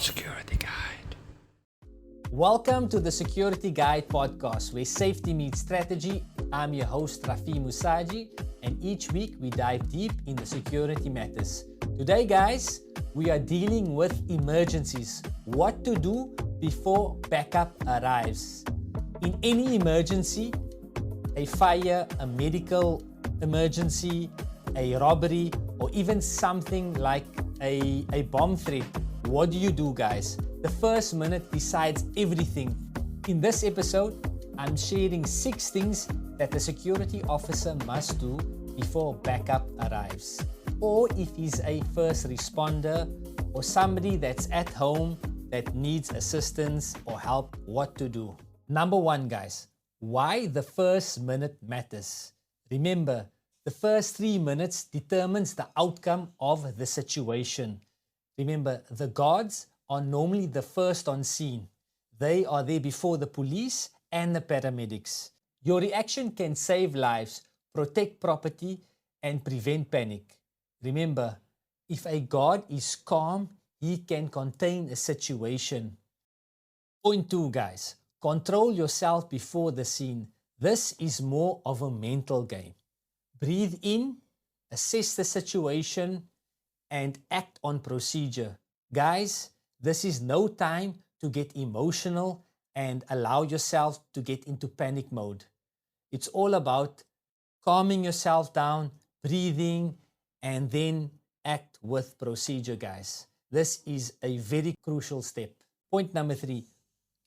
Security Guide. Welcome to the Security Guide podcast, where safety meets strategy. I'm your host, Rafee Moosagie, and each week we dive deep in the security matters. Today, guys, we are dealing with emergencies. What to do before backup arrives. In any emergency, a fire, a medical emergency, a robbery, or even something like a bomb threat, what do you do, guys? The first minute decides everything. In this episode, I'm sharing 6 things that a security officer must do before backup arrives. Or if he's a first responder or somebody that's at home that needs assistance or help, what to do. Number 1, guys, why the first minute matters. Remember, the first 3 minutes determines the outcome of the situation. Remember, the guards are normally the first on scene. They are there before the police and the paramedics. Your reaction can save lives, protect property, and prevent panic. Remember, if a guard is calm, he can contain a situation. Point 2, guys. Control yourself before the scene. This is more of a mental game. Breathe in, assess the situation, and act on procedure. Guys, this is no time to get emotional and allow yourself to get into panic mode. It's all about calming yourself down, breathing, and then act with procedure, guys. This is a very crucial step. Point number 3,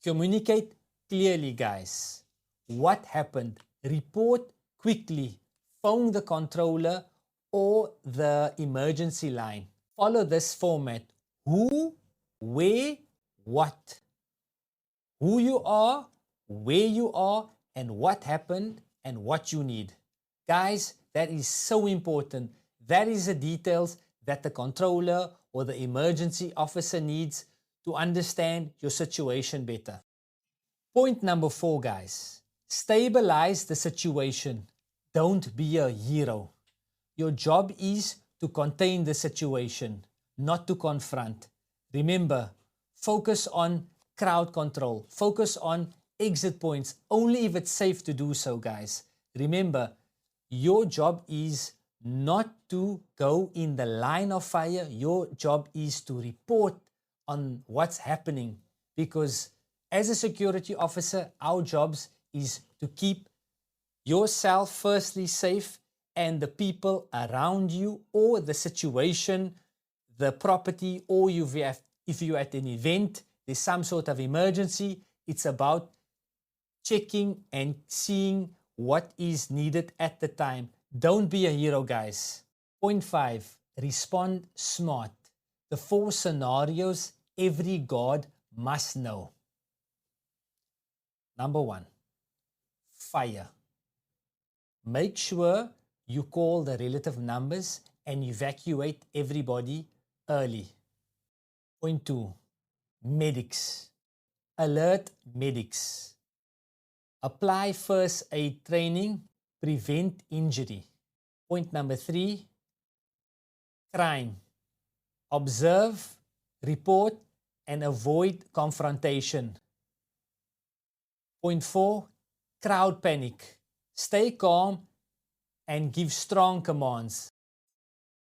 communicate clearly, guys. What happened? Report quickly. Phone the controller or the emergency line. Follow this format. Who, where, what. Who you are, where you are, and what happened, and what you need. Guys, that is so important. That is the details that the controller or the emergency officer needs to understand your situation better. Point number 4, guys. Stabilize the situation. Don't be a hero. Your job is to contain the situation, not to confront. Remember, focus on crowd control. Focus on exit points, only if it's safe to do so, guys. Remember, your job is not to go in the line of fire. Your job is to report on what's happening, because as a security officer, our jobs is to keep yourself firstly safe and the people around you or the situation, the property, or if you're at an event, there's some sort of emergency, it's about checking and seeing what is needed at the time. Don't be a hero, guys. Point 5, respond smart. The 4 scenarios every guard must know. Number 1, fire. Make sure you call the relative numbers and evacuate everybody early. Point 2, medics. Alert medics. Apply first aid training, prevent injury. Point number 3, crime. Observe, report, and avoid confrontation. Point 4, crowd panic. Stay calm and give strong commands.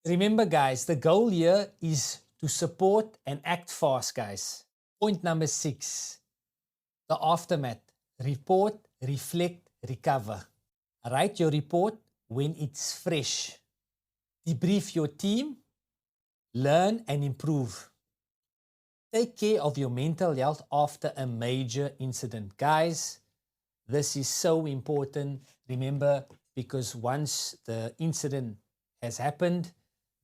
Remember, guys, the goal here is to support and act fast, guys. Point number 6, the aftermath. Report, reflect, recover. Write your report when it's fresh. Debrief your team. Learn and improve. Take care of your mental health after a major incident. Guys, this is so important. Remember, because once the incident has happened,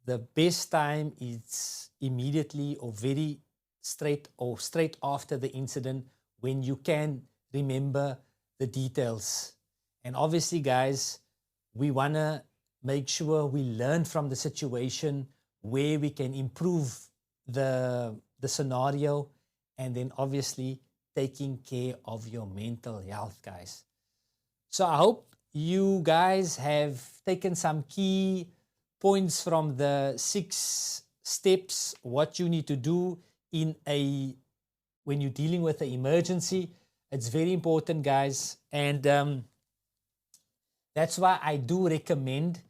the best time is immediately or very straight after the incident, when you can remember the details. And obviously, guys, we want to make sure we learn from the situation where we can improve the scenario, and then obviously taking care of your mental health, guys. So I hope you guys have taken some key points from the 6 steps, what you need to do when you're dealing with an emergency, it's very important, guys. And that's why I do recommend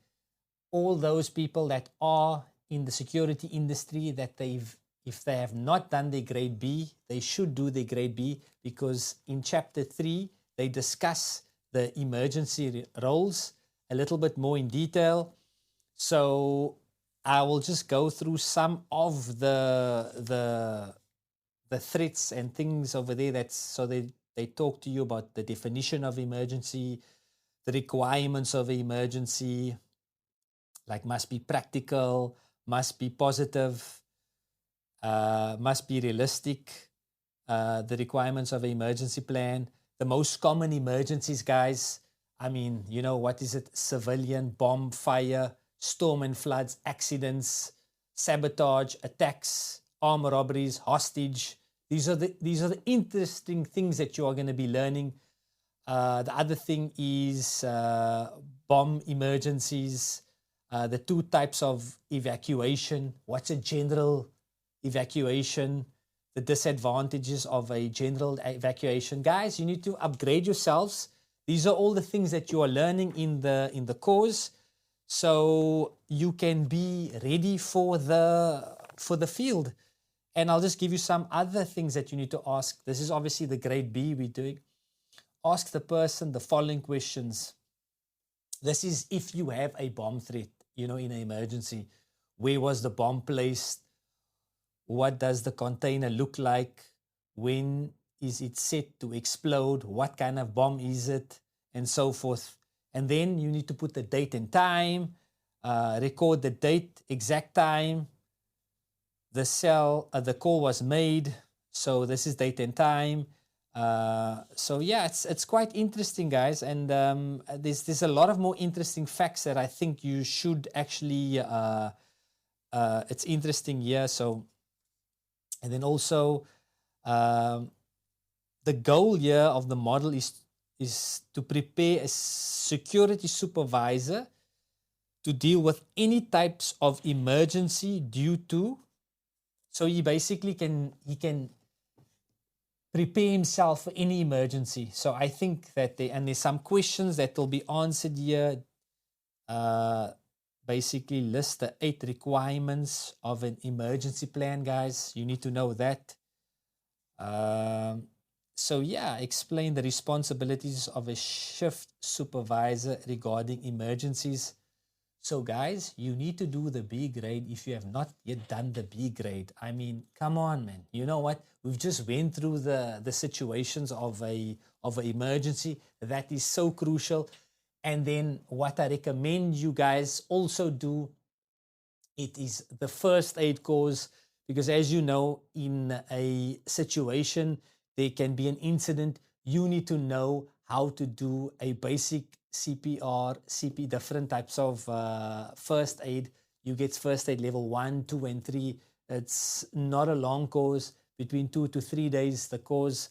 all those people that are in the security industry that if they have not done their grade B, they should do their grade B, because in chapter 3, they discuss the emergency roles a little bit more in detail. So I will just go through some of the threats and things over there. So they talk to you about the definition of emergency, the requirements of an emergency, like must be practical, must be positive, must be realistic, the requirements of an emergency plan, the most common emergencies, guys. I mean, you know, what is it? Civilian, bomb, fire, storm and floods, accidents, sabotage, attacks, armed robberies, hostage. These are the interesting things that you are going to be learning. The other thing is bomb emergencies, the 2 types of evacuation. What's a general evacuation? The disadvantages of a general evacuation. Guys, you need to upgrade yourselves. These are all the things that you are learning in the course, so you can be ready for the field. And I'll just give you some other things that you need to ask. This is obviously the grade B we're doing. Ask the person the following questions. This is if you have a bomb threat, you know, in an emergency. Where was the bomb placed? What does the container look like? When is it set to explode? What kind of bomb is it? And so forth. And then you need to put the date and time, record the date, exact time, the call was made. So this is date and time. So yeah, it's quite interesting, guys. And there's a lot of more interesting facts that I think you should actually, it's interesting here. So, and then also, the goal here of the model is to prepare a security supervisor to deal with any types of emergency due to. So he basically can prepare himself for any emergency. So I think that there's some questions that will be answered here. Basically list the 8 requirements of an emergency plan, guys. You need to know that. So yeah, explain the responsibilities of a shift supervisor regarding emergencies. So guys, you need to do the B grade if you have not yet done the B grade. I mean, come on, man. You know what? We've just went through the situations of a emergency. That is so crucial. And then what I recommend you guys also do, it is the first aid course, because as you know, in a situation, there can be an incident. You need to know how to do a basic CPR, different types of first aid. You get first aid level 1, 2, and 3. It's not a long course, between 2 to 3 days, the course.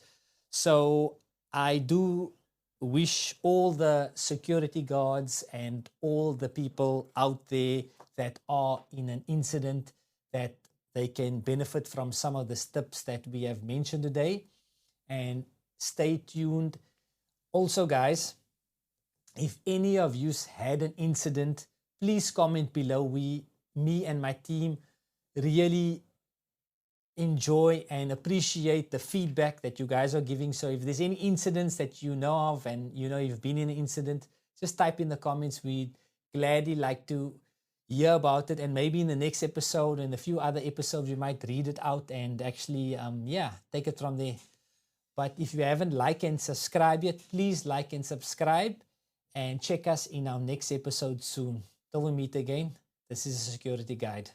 So I do wish all the security guards and all the people out there that are in an incident that they can benefit from some of the tips that we have mentioned today. And stay tuned. Also, guys, if any of you had an incident, please comment below. Me and my team really enjoy and appreciate the feedback that you guys are giving. So if there's any incidents that you know of and you know you've been in an incident, just type in the comments. We'd gladly like to hear about it, and maybe in the next episode and a few other episodes we might read it out and actually take it from there. But if you haven't liked and subscribed yet, please like and subscribe, and check us in our next episode soon. Till we meet again, this is a Security Guide.